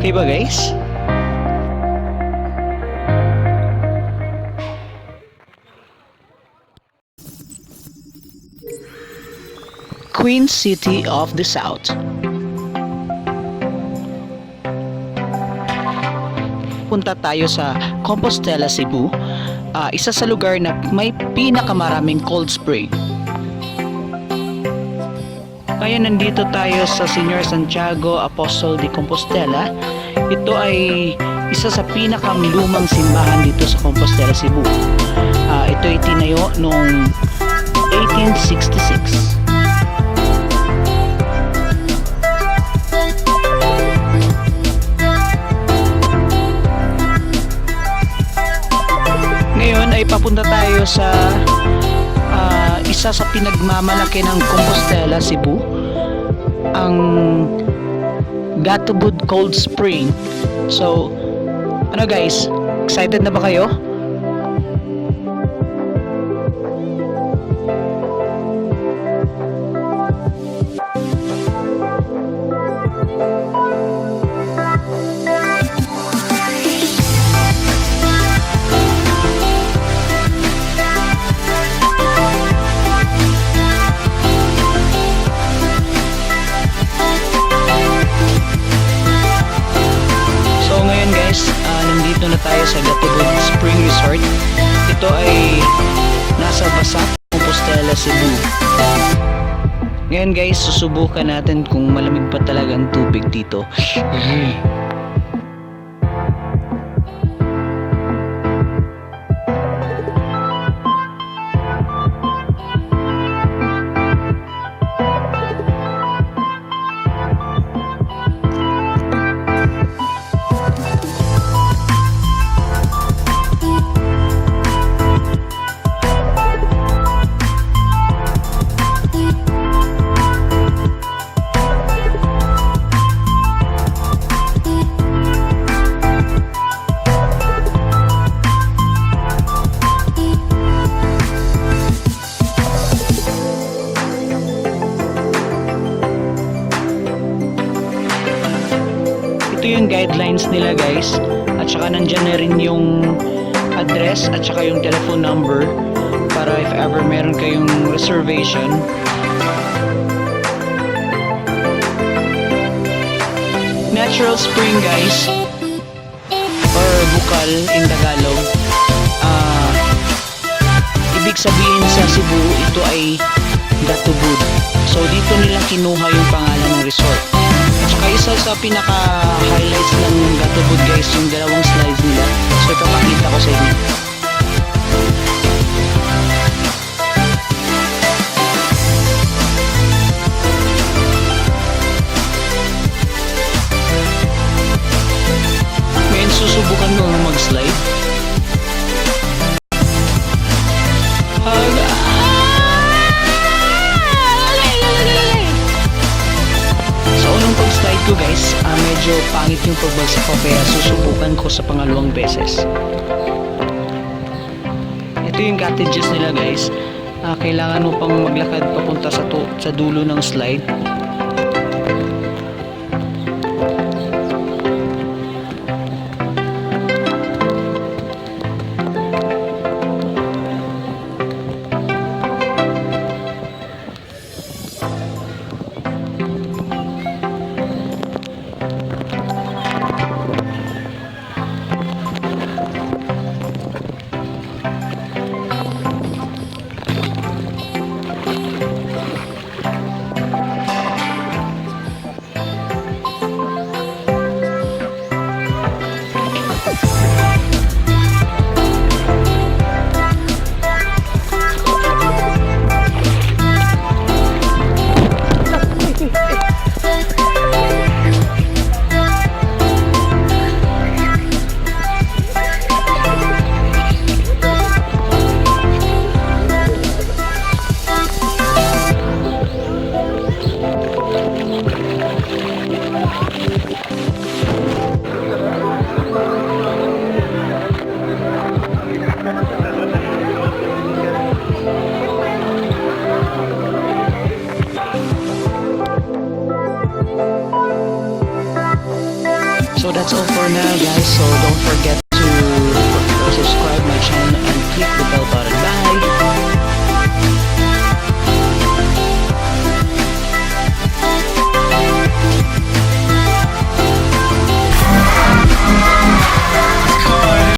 Okay ba guys? Queen City of the South. Punta tayo sa Compostela, Cebu, isa sa lugar na may pinakamaraming cold spring. Kaya nandito tayo sa Señor Santiago Apostol de Compostela. Ito ay isa sa pinakamlumang simbahan dito sa Compostela, Cebu. Ito ay tinayo noong 1866. Ngayon ay papunta tayo sa isa sa pinagmamalaki ng Compostela, Cebu, ang Gatubud Cold Spring. So, ano guys, excited na ba kayo? Nandito na tayo sa Gatubud Spring Resort. Ito ay nasa Basak, Compostela, Cebu. Ngayon guys, susubukan natin kung malamig pa talaga ang tubig dito. Ito yung guidelines nila guys, at saka nandyan na rin yung address at saka yung telephone number para if ever meron kayong reservation. Natural spring guys, or bukal in Tagalog. Ibig sabihin sa Cebu, ito ay Gatubud. So dito nila kinuha yung pangalan ng resort. At saka isa sa pinaka-highlights ng Gatubud guys, yung dalawang slides nila. So ipapakita ko sa inyo. Ngayon susubukan mo mag-slide. Ko guys, medyo pangit yung pagbagsak ko kaya susubukan ko sa pangalawang beses. Ito yung cottages nila guys. Kailangan mo pang maglakad papunta sa dulo ng slide. So that's all for now guys. So don't forget to subscribe my channel and click the bell button. Bye!